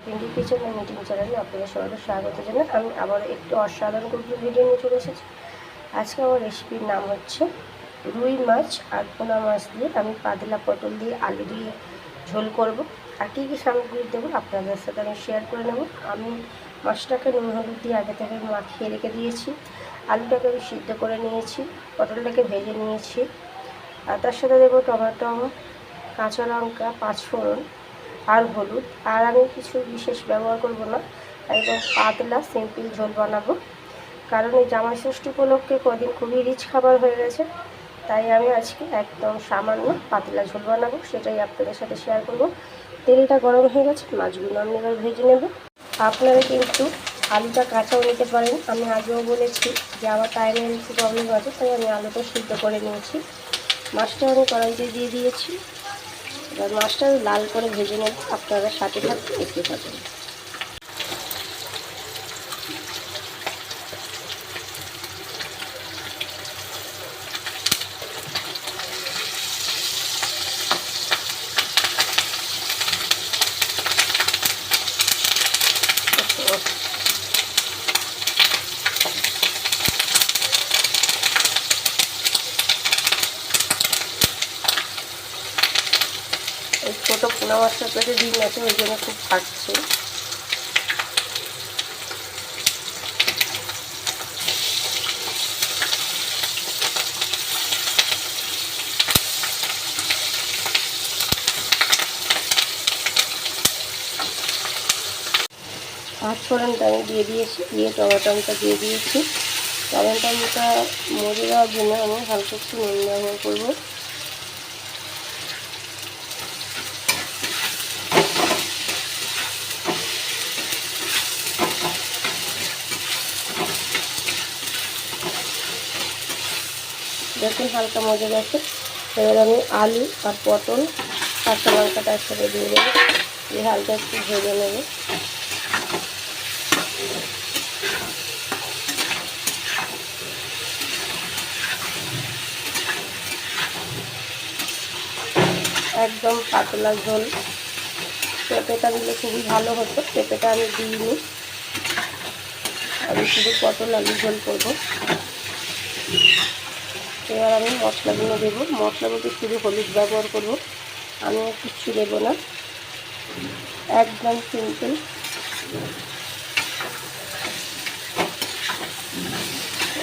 পিন্ডি kitchen and meeting চ্যানেলে আপনাদের সবাইকে স্বাগত জানাই। আমি আবার একটু অসাধারণ কুকিং ভিডিও নিয়ে চলে এসেছি। আজকে আমার রেসিপির নাম হচ্ছে রুই মাছ আর পোনা মাছ দিয়ে আমি পাতলা পটল দিয়ে আলু দিয়ে ঝোল করব। আর কী কী সামগ্রী দেবো আপনাদের সাথে আমি শেয়ার করে নেব। আমি মাছটাকে নুন হলুদ দিয়ে আগে থেকে মাখিয়ে রেখে দিয়েছি, আলুটাকে আমি সিদ্ধ করে নিয়েছি, পটলটাকে ভেজে নিয়েছি। আর তার সাথে দেবো টমেটো, কাঁচা লঙ্কা, পাঁচফোড়ন আর হলুদ। আর আমি কিছু বিশেষ ব্যবহার করব না, একদম পাতলা সিম্পল ঝোল বানাবো। কারণ এই জামাই ষষ্ঠী উপলক্ষে কদিন খুবই রিচ খাবার হয়ে গেছে, তাই আমি আজকে একদম সামান্য পাতলা ঝোল বানাবো, সেটাই আপনাদের সাথে শেয়ার করব। তেলটা গরম হয়ে গেছে, মাছগুলো আমি এবার ভেজে নেব। আপনারা কিন্তু আলুটা কাঁচাও নিতে পারেন। আমি আগেও বলেছি যে আমার টাইমের একটু প্রবলেম আছে, তাই আমি আলুটা সিদ্ধ করে নিয়েছি। মাছটা আমি কড়াইতে দিয়ে দিয়েছি। এবার মাছটা লাল করে ভেজে নেব, আপনারা সাথে থাকতে দেখতে থাকুন। এই ছোটো পোনা মাছটার পেটে ডিম আছে, ওই জন্য খুব ফাটছে। পাঁচফোড়নটা আমি দিয়ে দিয়েছি, দিয়ে টমেটোটা দিয়ে দিয়েছি। টমেটোটা মরে যাওয়ার জন্য আমি হালকা একটু নুন ব্যবহার করবো। দেখুন হালকা মজে গেছে। এবার আমি আলু আর পটল, কাঁচা লঙ্কাটা একসাথে দিয়ে দেবো, দিয়ে হালকা একটু ভেজে নেব। একদম পাতলা ঝোল। পেঁপেটা দিলে খুবই ভালো হতো, পেঁপেটা আমি দিইনি, আমি শুধু পটল আলু ঝোল করবো। এবার আমি মশলাগুলো দেবো। মশলা বলতে শুধু হলুদ ব্যবহার করবো, আমি কিচ্ছু দেবো না, একদম সিম্পল।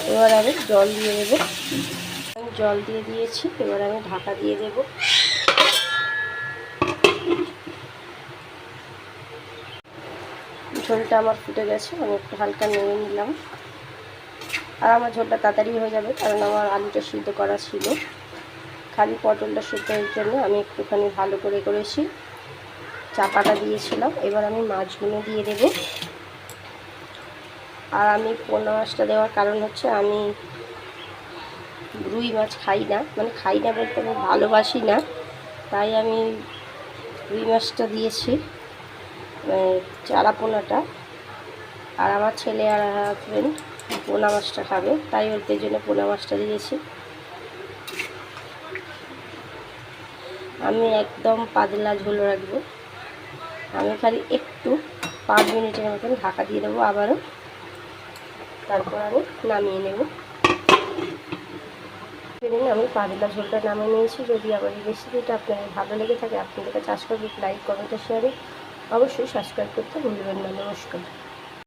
এবার আমি জল দিয়ে দেবো। আমি জল দিয়ে দিয়েছি, এবার আমি ঢাকা দিয়ে দেবো। ঝোলটা আমার ফুটে গেছে, আমি একটু হালকা নেড়ে নিলাম। আর আমার ঝোলটা তাড়াতাড়ি হয়ে যাবে, কারণ আমার আলুটা সিদ্ধ করা ছিল, খালি পটলটা সিদ্ধের জন্য আমি একটুখানি ভালো করে করেছি, চাপাটা দিয়েছিলাম। এবার আমি মাছগুলো দিয়ে দেব। আর আমি পোনা মাছটা দেওয়ার কারণ হচ্ছে আমি রুই মাছ খাই না, মানে খাই না বলতে আমি ভালোবাসি না, তাই আমি রুই মাছটা দিয়েছি, চারা পোনাটা। আর আমার ছেলে আর হাজবেন্ড পোনা মাছটা খাবে, তাই ওদের জন্য পোনা মাছটা দিয়েছি। আমি একদম পাতলা ঝোল রাখবো, আমি খালি একটু 5 মিনিটের মতন ঢাকা দিয়ে দেবো আবারও, তারপর আমি নামিয়ে নেব। আমি পাতলা ঝোলটা নামিয়ে নিয়েছি। যদি আমার এই রেসিপিটা আপনাদের ভালো লেগে থাকে, আপনাদের কাছে আশা করি লাইক, কমেন্ট, শেয়ারে অবশ্যই সাবস্ক্রাইব করতে ভুলবেন না। নমস্কার।